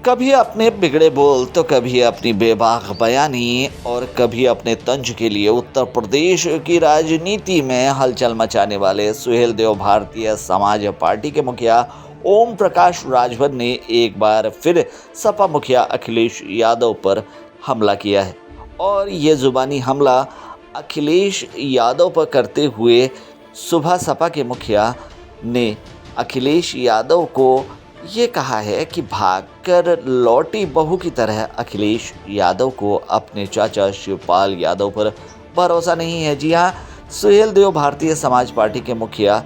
कभी अपने बिगड़े बोल तो कभी अपनी बेबाक बयानी और कभी अपने तंज के लिए उत्तर प्रदेश की राजनीति में हलचल मचाने वाले सुहेलदेव भारतीय समाज पार्टी के मुखिया ओम प्रकाश राजभर ने एक बार फिर सपा मुखिया अखिलेश यादव पर हमला किया है। और ये जुबानी हमला अखिलेश यादव पर करते हुए सुबह सपा के मुखिया ने अखिलेश यादव को ये कहा है कि भागकर लौटी बहू की तरह अखिलेश यादव को अपने चाचा शिवपाल यादव पर भरोसा नहीं है। जी हाँ, सुहेलदेव भारतीय समाज पार्टी के मुखिया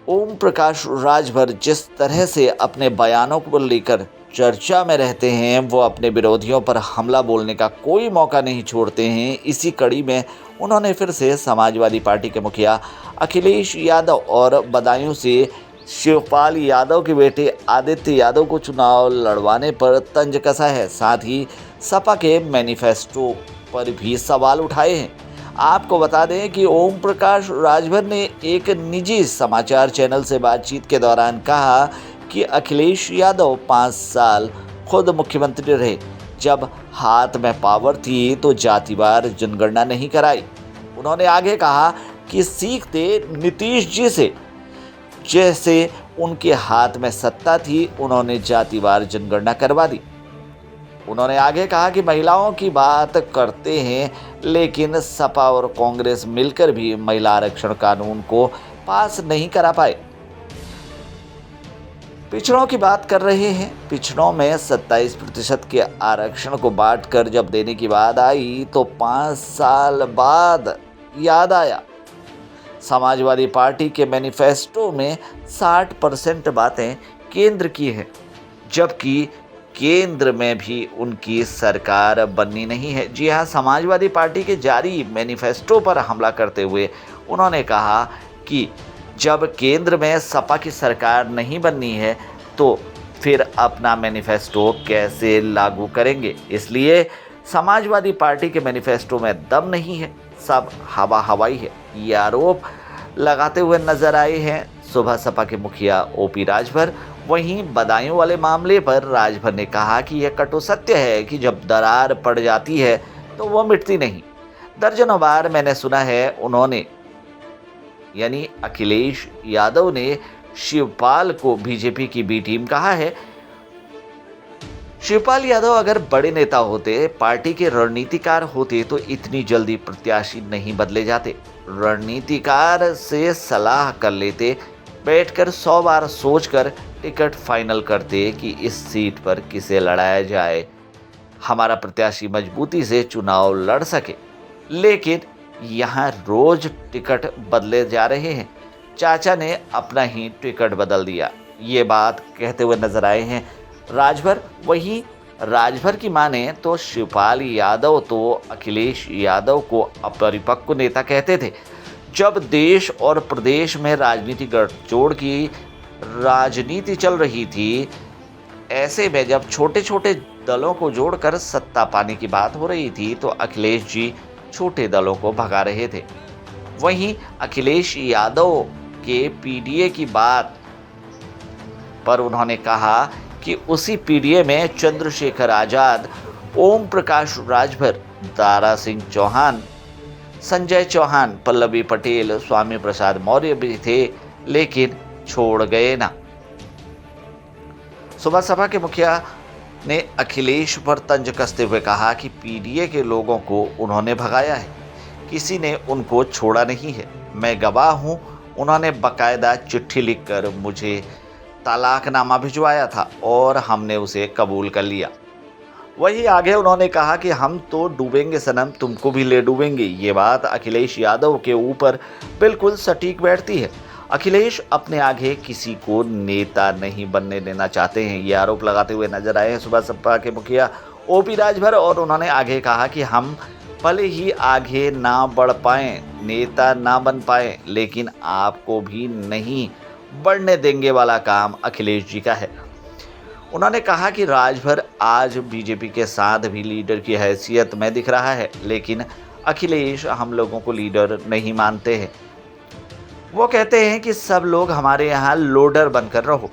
ओम प्रकाश राजभर जिस तरह से अपने बयानों को लेकर चर्चा में रहते हैं, वो अपने विरोधियों पर हमला बोलने का कोई मौका नहीं छोड़ते हैं। इसी कड़ी में उन्होंने फिर से समाजवादी पार्टी के मुखिया अखिलेश यादव और बदायूं से शिवपाल यादव के बेटे आदित्य यादव को चुनाव लड़वाने पर तंज कसा है। साथ ही सपा के मैनिफेस्टो पर भी सवाल उठाए हैं। आपको बता दें कि ओम प्रकाश राजभर ने एक निजी समाचार चैनल से बातचीत के दौरान कहा कि अखिलेश यादव 5 साल खुद मुख्यमंत्री रहे। जब हाथ में पावर थी तो जातिवार जनगणना नहीं कराई। उन्होंने आगे कहा कि सीखते नीतीश जी से, जैसे उनके हाथ में सत्ता थी उन्होंने जातिवार जनगणना करवा दी। उन्होंने आगे कहा कि महिलाओं की बात करते हैं, लेकिन सपा और कांग्रेस मिलकर भी महिला आरक्षण कानून को पास नहीं करा पाए। पिछड़ों की बात कर रहे हैं। पिछड़ों में 27% के आरक्षण को बांटकर जब देने की बात आई तो 5 साल बाद याद आया। समाजवादी पार्टी के मैनिफेस्टो में 60% बातें केंद्र की हैं, जबकि केंद्र में भी उनकी सरकार बननी नहीं है। जी हाँ, समाजवादी पार्टी के जारी मैनिफेस्टो पर हमला करते हुए उन्होंने कहा कि जब केंद्र में सपा की सरकार नहीं बननी है तो फिर अपना मैनिफेस्टो कैसे लागू करेंगे। इसलिए समाजवादी पार्टी के मैनिफेस्टो में दम नहीं है, सब हवा हवाई है। ये आरोप लगाते हुए नजर आए हैं सुबह सपा के मुखिया ओपी राजभर। वहीं बदायूं वाले मामले पर राजभर ने कहा कि यह कटु सत्य है कि जब दरार पड़ जाती है तो वो मिटती नहीं। दर्जनों बार मैंने सुना है उन्होंने यानी अखिलेश यादव ने शिवपाल को बीजेपी की बी टीम कहा है। शिवपाल यादव अगर बड़े नेता होते, पार्टी के रणनीतिकार होते तो इतनी जल्दी प्रत्याशी नहीं बदले जाते। रणनीतिकार से सलाह कर लेते, बैठकर 100 बार सोचकर टिकट फाइनल करते कि इस सीट पर किसे लड़ाया जाए, हमारा प्रत्याशी मजबूती से चुनाव लड़ सके। लेकिन यहाँ रोज टिकट बदले जा रहे हैं। चाचा ने अपना ही टिकट बदल दिया, ये बात कहते हुए नजर आए हैं राजभर। वहीं राजभर की माने तो शिवपाल यादव तो अखिलेश यादव को अपरिपक्व नेता कहते थे। जब देश और प्रदेश में राजनीतिक गठजोड़ की राजनीति चल रही थी, ऐसे में जब छोटे छोटे दलों को जोड़कर सत्ता पाने की बात हो रही थी तो अखिलेश जी छोटे दलों को भगा रहे थे। वहीं अखिलेश यादव के पीडीए की बात पर उन्होंने कहा कि उसी पीडीए में चंद्रशेखर आजाद, ओम प्रकाश राजभर, दारा सिंह चौहान, संजय चौहान, पल्लवी पटेल, स्वामी प्रसाद मौर्य भी थे, लेकिन छोड़ गए ना। सुबह सभा के मुखिया ने अखिलेश पर तंज कसते हुए कहा कि पीडीए के लोगों को उन्होंने भगाया है, किसी ने उनको छोड़ा नहीं है। मैं गवाह हूं, उन्होंने बाकायदा चिट्ठी लिखकर मुझे तलाकनामा भिजवाया था और हमने उसे कबूल कर लिया। वही आगे उन्होंने कहा कि हम तो डूबेंगे सनम, तुमको भी ले डूबेंगे। ये बात अखिलेश यादव के ऊपर बिल्कुल सटीक बैठती है। अखिलेश अपने आगे किसी को नेता नहीं बनने देना चाहते हैं, ये आरोप लगाते हुए नजर आए हैं सुबह सपा के मुखिया ओपी राजभर। और उन्होंने आगे कहा कि हम भले ही आगे ना बढ़ पाएं, नेता ना बन पाएं, लेकिन आपको भी नहीं बढ़ने देंगे वाला काम अखिलेश जी का है। उन्होंने कहा कि राजभर आज बीजेपी के साथ भी लीडर की हैसियत में दिख रहा है, लेकिन अखिलेश हम लोगों को लीडर नहीं मानते हैं। वो कहते हैं कि सब लोग हमारे यहाँ लोडर बनकर रहो।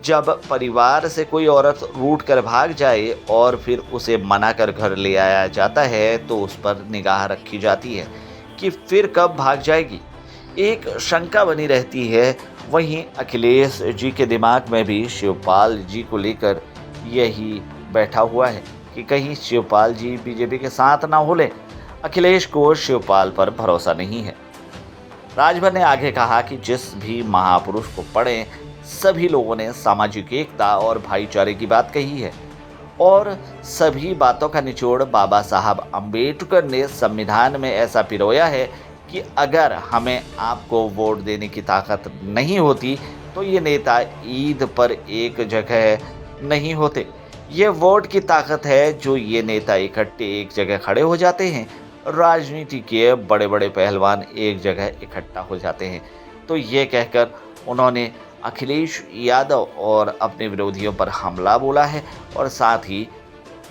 जब परिवार से कोई औरत रूठ कर भाग जाए और फिर उसे मना कर घर ले आया जाता है तो उस पर निगाह रखी जाती है कि फिर कब भाग जाएगी। एक शंका बनी रहती है। वहीं अखिलेश जी के दिमाग में भी शिवपाल जी को लेकर यही बैठा हुआ है कि कहीं शिवपाल जी बीजेपी के साथ ना हो लें। अखिलेश को शिवपाल पर भरोसा नहीं है। राजभर ने आगे कहा कि जिस भी महापुरुष को पढ़ें, सभी लोगों ने सामाजिक एकता और भाईचारे की बात कही है और सभी बातों का निचोड़ बाबा साहब अम्बेडकर ने संविधान में ऐसा पिरोया है कि अगर हमें आपको वोट देने की ताकत नहीं होती तो ये नेता ईद पर एक जगह नहीं होते। ये वोट की ताकत है जो ये नेता इकट्ठे एक जगह खड़े हो जाते हैं। राजनीति के बड़े बड़े पहलवान एक जगह इकट्ठा हो जाते हैं। तो ये कहकर उन्होंने अखिलेश यादव और अपने विरोधियों पर हमला बोला है और साथ ही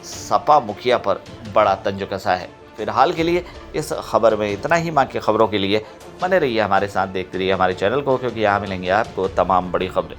सपा मुखिया पर बड़ा तंज कसा है। फिलहाल के लिए इस खबर में इतना ही। मां की खबरों के लिए बने रहिए हमारे साथ, देखते रहिए हमारे चैनल को, क्योंकि यहाँ मिलेंगे आपको तमाम बड़ी खबरें।